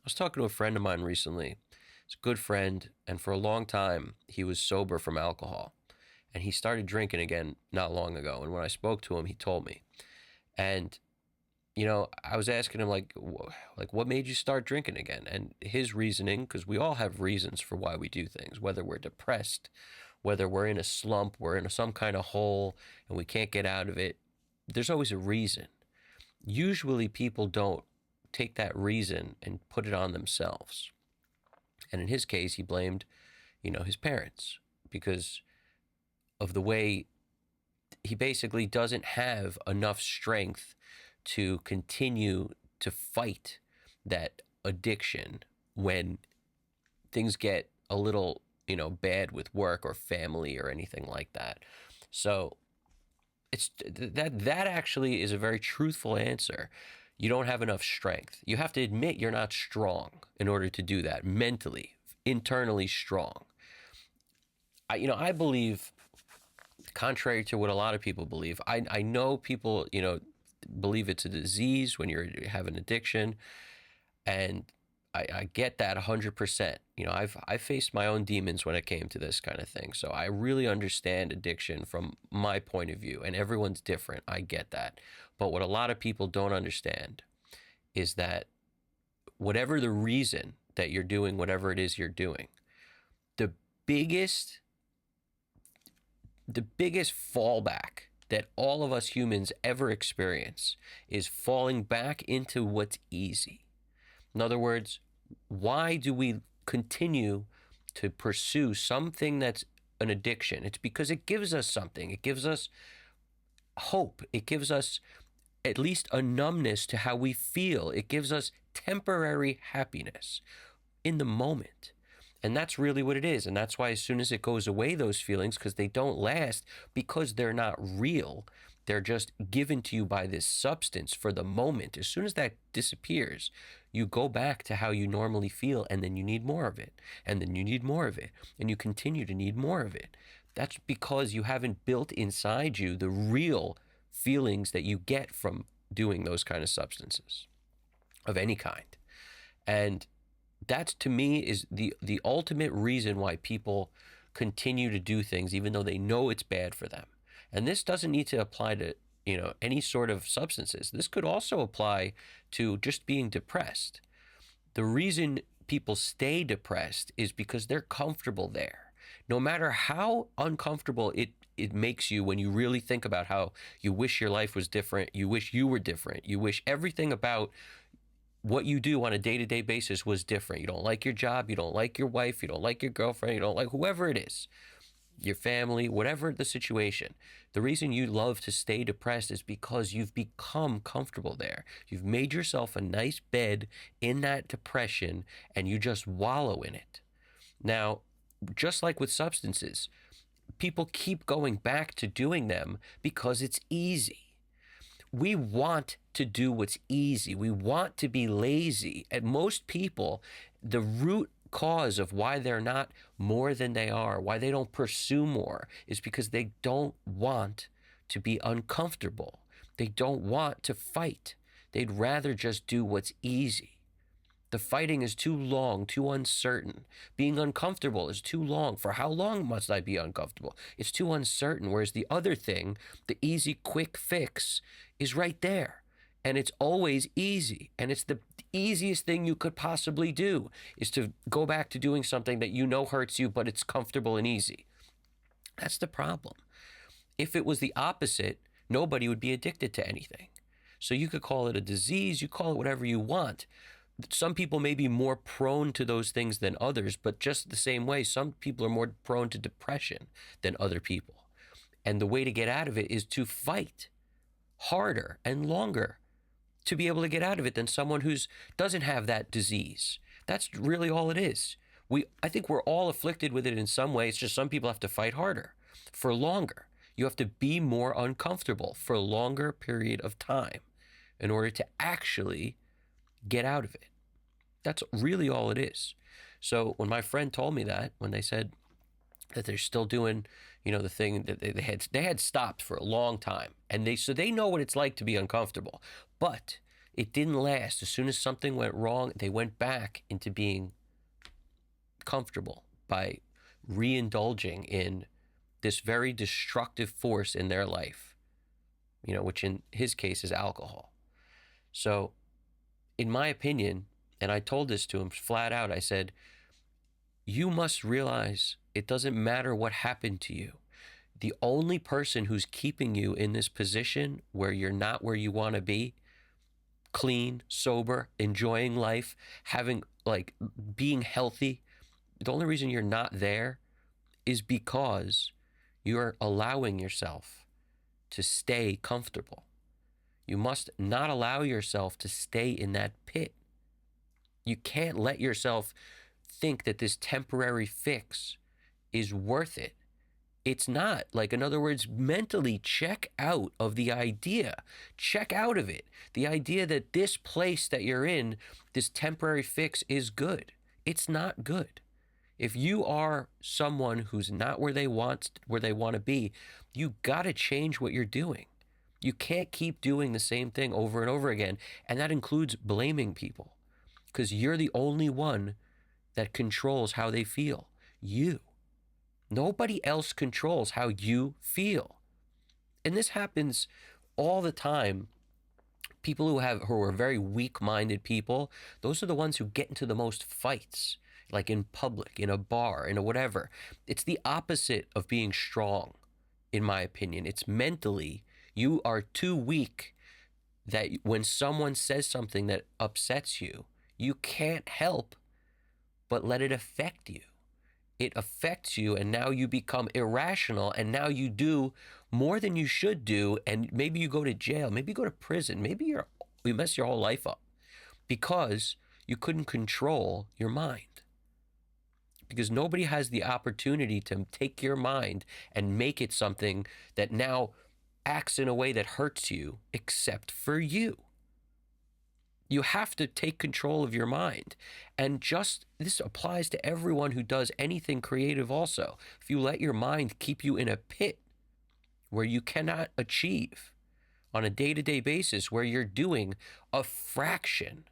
was talking to a friend of mine recently. It's a good friend, and for a long time, he was sober from alcohol. And he started drinking again not long ago. And when I spoke to him, he told me. And I was asking him like what made you start drinking again? And his reasoning, because we all have reasons for why we do things, whether we're depressed, whether we're in a slump, we're in some kind of hole and we can't get out of it. There's always a reason. Usually people don't take that reason and put it on themselves. And in his case, he blamed, his parents because of the way he basically doesn't have enough strength to continue to fight that addiction when things get a little, bad with work or family or anything like that. So it's that actually is a very truthful answer. You don't have enough strength. You have to admit you're not strong in order to do that mentally, internally strong. I believe, contrary to what a lot of people believe, I know people, believe it's a disease when you have an addiction, and I get that 100%. I've faced my own demons when it came to this kind of thing, so I really understand addiction from my point of view, and everyone's different. I get that, but what a lot of people don't understand is that whatever the reason that you're doing whatever it is you're doing, the biggest the biggest fallback that all of us humans ever experience is falling back into what's easy. In other words, why do we continue to pursue something that's an addiction? It's because it gives us something. It gives us hope. It gives us at least a numbness to how we feel. It gives us temporary happiness in the moment. And that's really what it is. And that's why as soon as it goes away, those feelings, because they don't last, because they're not real, they're just given to you by this substance for the moment. As soon as that disappears, you go back to how you normally feel, and then you need more of it. And then you need more of it. And you continue to need more of it. That's because you haven't built inside you the real feelings that you get from doing those kind of substances of any kind. And that, to me, is the ultimate reason why people continue to do things even though they know it's bad for them. And this doesn't need to apply to, any sort of substances. This could also apply to just being depressed. The reason people stay depressed is because they're comfortable there. No matter how uncomfortable it makes you when you really think about how you wish your life was different, you wish you were different, you wish everything about what you do on a day-to-day basis was different. You don't like your job, you don't like your wife, you don't like your girlfriend, you don't like whoever it is, your family, whatever the situation. The reason you love to stay depressed is because you've become comfortable there. You've made yourself a nice bed in that depression and you just wallow in it. Now, just like with substances, people keep going back to doing them because it's easy. We want to do what's easy. We want to be lazy. And most people, the root cause of why they're not more than they are, why they don't pursue more, is because they don't want to be uncomfortable. They don't want to fight. They'd rather just do what's easy. The fighting is too long, too uncertain. Being uncomfortable is too long. For how long must I be uncomfortable? It's too uncertain. Whereas the other thing, the easy, quick fix, is right there. And it's always easy. And it's the easiest thing you could possibly do, is to go back to doing something that you know hurts you, but it's comfortable and easy. That's the problem. If it was the opposite, nobody would be addicted to anything. So you could call it a disease, you call it whatever you want. Some people may be more prone to those things than others, but just the same way, some people are more prone to depression than other people. And the way to get out of it is to fight harder and longer to be able to get out of it than someone who doesn't have that disease. That's really all it is. I think we're all afflicted with it in some way. It's just some people have to fight harder for longer. You have to be more uncomfortable for a longer period of time in order to actually get out of it. That's really all it is. So when my friend told me that, when they said that they're still doing, the thing that they had stopped for a long time, and they know what it's like to be uncomfortable, but It didn't last. As soon as something went wrong, they went back into being comfortable by reindulging in this very destructive force in their life, which in his case is alcohol. So, in my opinion, and I told this to him flat out, I said, you must realize it doesn't matter what happened to you. The only person who's keeping you in this position where you're not where you want to be, clean, sober, enjoying life, being healthy, the only reason you're not there is because you are allowing yourself to stay comfortable. You must not allow yourself to stay in that pit. You can't let yourself think that this temporary fix is worth it. It's not. Like, in other words, mentally check out of the idea. Check out of it. The idea that this place that you're in, this temporary fix, is good. It's not good. If you are someone who's not where they want to be, you got to change what you're doing. You can't keep doing the same thing over and over again, and that includes blaming people, because you're the only one that controls how they feel. You. Nobody else controls how you feel. And this happens all the time. People who are very weak-minded people, those are the ones who get into the most fights, like in public, in a bar, in a whatever. It's the opposite of being strong, in my opinion. It's mentally, you are too weak that when someone says something that upsets you, you can't help but let it affect you. It affects you, and now you become irrational, and now you do more than you should do, and maybe you go to jail, maybe you go to prison, maybe you mess your whole life up because you couldn't control your mind. Because nobody has the opportunity to take your mind and make it something that now acts in a way that hurts you, except for you. You have to take control of your mind. And this applies to everyone who does anything creative also. If you let your mind keep you in a pit where you cannot achieve on a day-to-day basis, where you're doing a fraction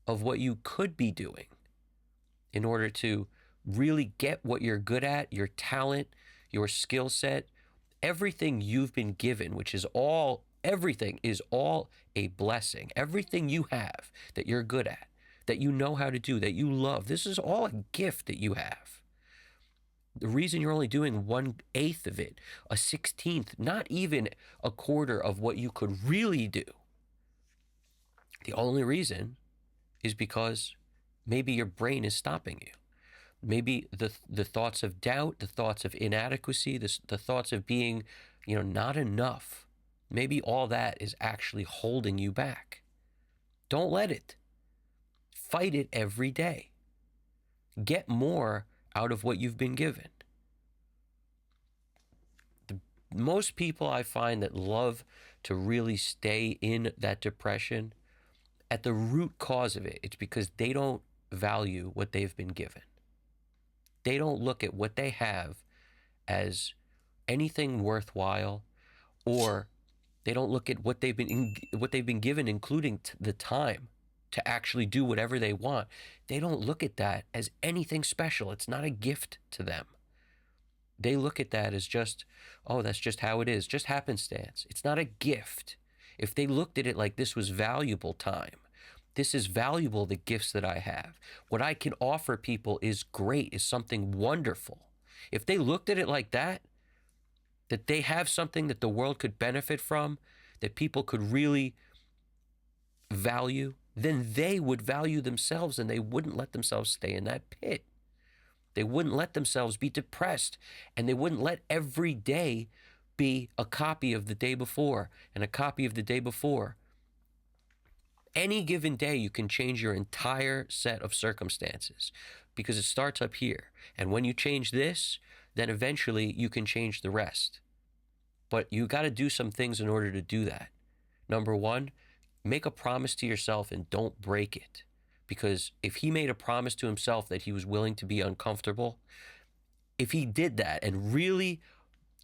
of what you could be doing in order to really get what you're good at, your talent, your skill set, everything you've been given, everything is all a blessing. Everything you have that you're good at, that you know how to do, that you love, this is all a gift that you have. The reason you're only doing 1/8 of it, a 16th, not even a quarter of what you could really do, the only reason is because maybe your brain is stopping you. Maybe the thoughts of doubt, the thoughts of inadequacy, the thoughts of being, not enough. Maybe all that is actually holding you back. Don't let it. Fight it every day. Get more out of what you've been given. Most people I find that love to really stay in that depression, at the root cause of it, it's because they don't value what they've been given. They don't look at what they have as anything worthwhile, or they don't look at what they've been given, including the time to actually do whatever they want. They don't look at that as anything special. It's not a gift to them. They look at that as just, oh, that's just how it is, just happenstance. It's not a gift. If they looked at it like this was valuable time, this is valuable, the gifts that I have. What I can offer people is great, is something wonderful. If they looked at it like that they have something that the world could benefit from, that people could really value, then they would value themselves, and they wouldn't let themselves stay in that pit. They wouldn't let themselves be depressed, and they wouldn't let every day be a copy of the day before and a copy of the day before. Any given day, you can change your entire set of circumstances, because it starts up here. And when you change this, then eventually you can change the rest. But you got to do some things in order to do that. Number one, make a promise to yourself and don't break it. Because if he made a promise to himself that he was willing to be uncomfortable, if he did that and really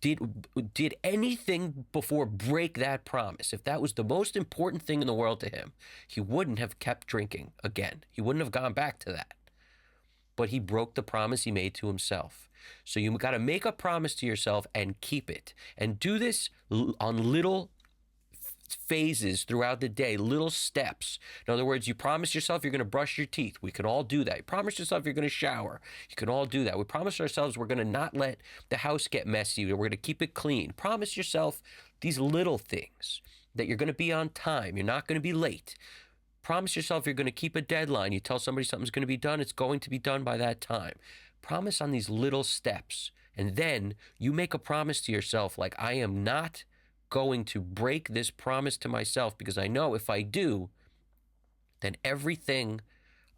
did anything before break that promise. If that was the most important thing in the world to him, he wouldn't have kept drinking again. He wouldn't have gone back to that. But he broke the promise he made to himself. So you got to make a promise to yourself and keep it. And do this on little phases throughout the day, little steps. In other words, you promise yourself you're going to brush your teeth. We can all do that. You promise yourself you're going to shower. You can all do that. We promise ourselves we're going to not let the house get messy. We're going to keep it clean. Promise yourself these little things, that you're going to be on time. You're not going to be late. Promise yourself you're going to keep a deadline. You tell somebody something's going to be done, it's going to be done by that time. Promise on these little steps. And then you make a promise to yourself like, I am not going to break this promise to myself, because I know if I do, then everything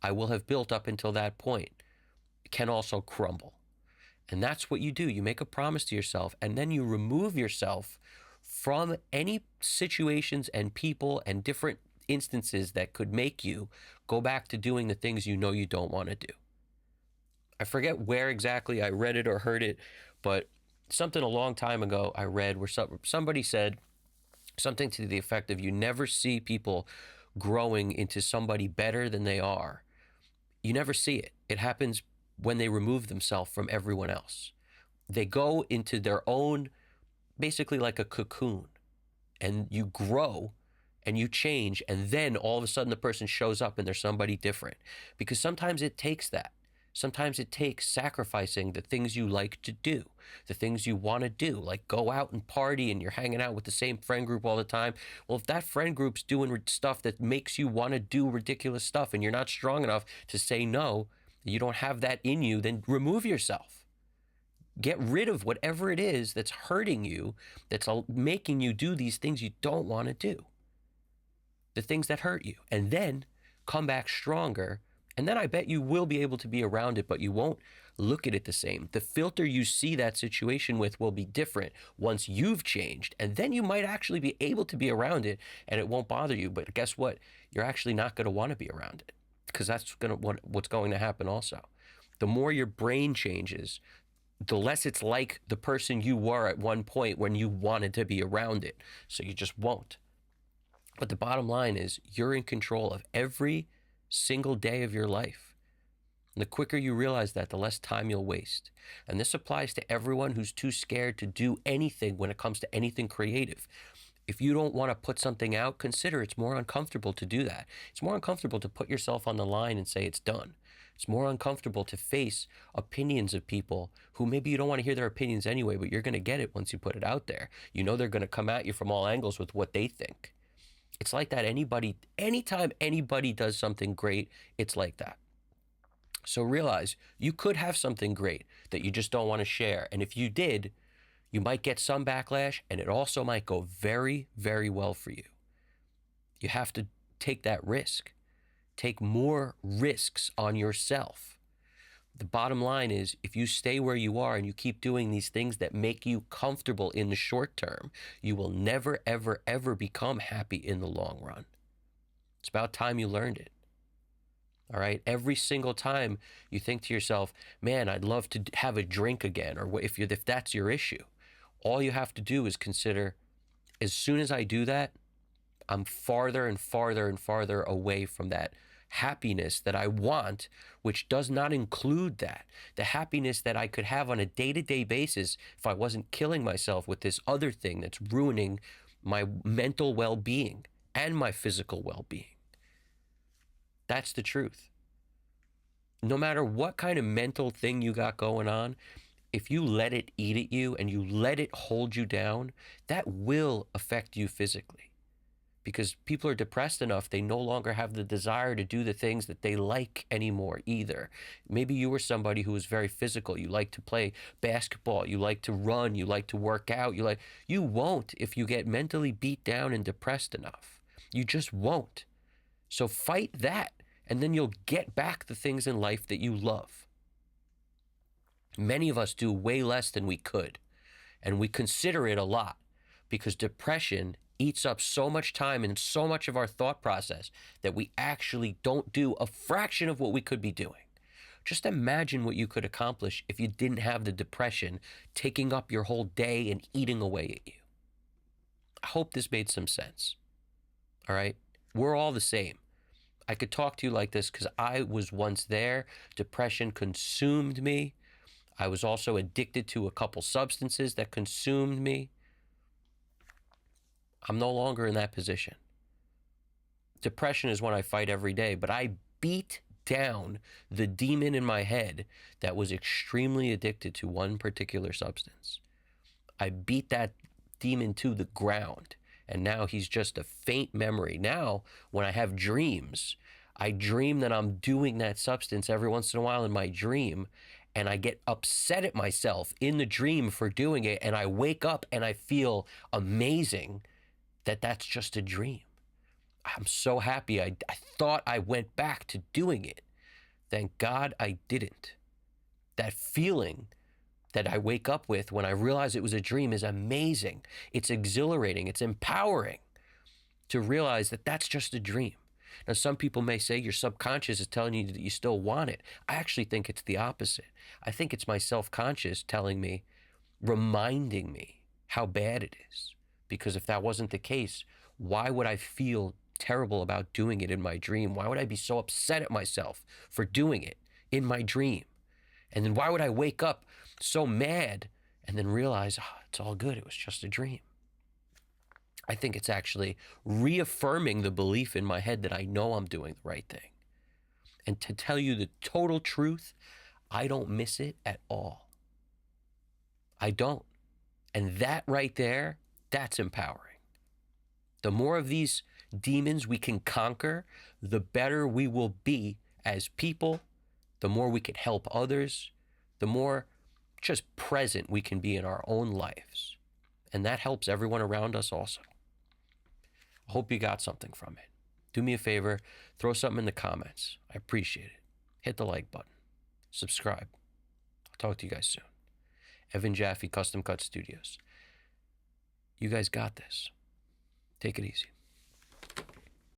I will have built up until that point can also crumble. And that's what you do. You make a promise to yourself, and then you remove yourself from any situations and people and different instances that could make you go back to doing the things you know you don't want to do. I forget where exactly I read it or heard it, but something a long time ago I read where somebody said something to the effect of, you never see people growing into somebody better than they are. You never see it. It happens when they remove themselves from everyone else. They go into their own, basically like a cocoon, and you grow and you change, and then all of a sudden the person shows up and they're somebody different. Because sometimes it takes that. Sometimes it takes sacrificing the things you like to do, the things you want to do, like go out and party and you're hanging out with the same friend group all the time. Well, if that friend group's doing stuff that makes you want to do ridiculous stuff and you're not strong enough to say no, you don't have that in you, then remove yourself. Get rid of whatever it is that's hurting you, that's making you do these things you don't want to do, the things that hurt you, and then come back stronger. And then I bet you will be able to be around it, but you won't look at it the same. The filter you see that situation with will be different once you've changed. And then you might actually be able to be around it and it won't bother you. But guess what? You're actually not going to want to be around it, because that's what's going to happen also. The more your brain changes, the less it's like the person you were at one point when you wanted to be around it. So you just won't. But the bottom line is, you're in control of every single day of your life. And the quicker you realize that, the less time you'll waste. And this applies to everyone who's too scared to do anything when it comes to anything creative. If you don't want to put something out, consider it's more uncomfortable to do that. It's more uncomfortable to put yourself on the line and say it's done. It's more uncomfortable to face opinions of people who maybe you don't want to hear their opinions anyway, but you're going to get it once you put it out there. You know they're going to come at you from all angles with what they think. It's like that. Anytime anybody does something great, it's like that. So realize you could have something great that you just don't want to share. And if you did, you might get some backlash, and it also might go very, very well for you. You have to take that risk. Take more risks on yourself. The bottom line is, if you stay where you are and you keep doing these things that make you comfortable in the short term, you will never, ever, ever become happy in the long run. It's about time you learned it. All right? Every single time you think to yourself, man, I'd love to have a drink again, or if that's your issue, all you have to do is consider, as soon as I do that, I'm farther and farther and farther away from that happiness that I want, which does not include that. The happiness that I could have on a day-to-day basis if I wasn't killing myself with this other thing that's ruining my mental well-being and my physical well-being. That's the truth. No matter what kind of mental thing you got going on, if you let it eat at you and you let it hold you down, that will affect you physically. Because people are depressed enough, they no longer have the desire to do the things that they like anymore either. Maybe you were somebody who was very physical. You like to play basketball, you like to run, you like to work out. You won't if you get mentally beat down and depressed enough. You just won't. So fight that, and then you'll get back the things in life that you love. Many of us do way less than we could, and we consider it a lot, because depression eats up so much time and so much of our thought process that we actually don't do a fraction of what we could be doing. Just imagine what you could accomplish if you didn't have the depression taking up your whole day and eating away at you. I hope this made some sense. All right? We're all the same. I could talk to you like this because I was once there. Depression consumed me. I was also addicted to a couple substances that consumed me. I'm no longer in that position. Depression is one I fight every day, but I beat down the demon in my head that was extremely addicted to one particular substance. I beat that demon to the ground, and now he's just a faint memory. Now, when I have dreams, I dream that I'm doing that substance every once in a while in my dream, and I get upset at myself in the dream for doing it, and I wake up and I feel amazing that that's just a dream. I'm so happy. I thought I went back to doing it. Thank God I didn't. That feeling that I wake up with when I realize it was a dream is amazing. It's exhilarating. It's empowering to realize that that's just a dream. Now, some people may say your subconscious is telling you that you still want it. I actually think it's the opposite. I think it's my self-conscious telling me, reminding me how bad it is. Because if that wasn't the case, why would I feel terrible about doing it in my dream? Why would I be so upset at myself for doing it in my dream? And then why would I wake up so mad and then realize, oh, it's all good, it was just a dream? I think it's actually reaffirming the belief in my head that I know I'm doing the right thing. And to tell you the total truth, I don't miss it at all. I don't. And that right there, that's empowering. The more of these demons we can conquer, the better we will be as people, the more we can help others, the more just present we can be in our own lives. And that helps everyone around us also. I hope you got something from it. Do me a favor, throw something in the comments. I appreciate it. Hit the like button. Subscribe. I'll talk to you guys soon. Evan Jaffe, Custom Cut Studios. You guys got this. Take it easy.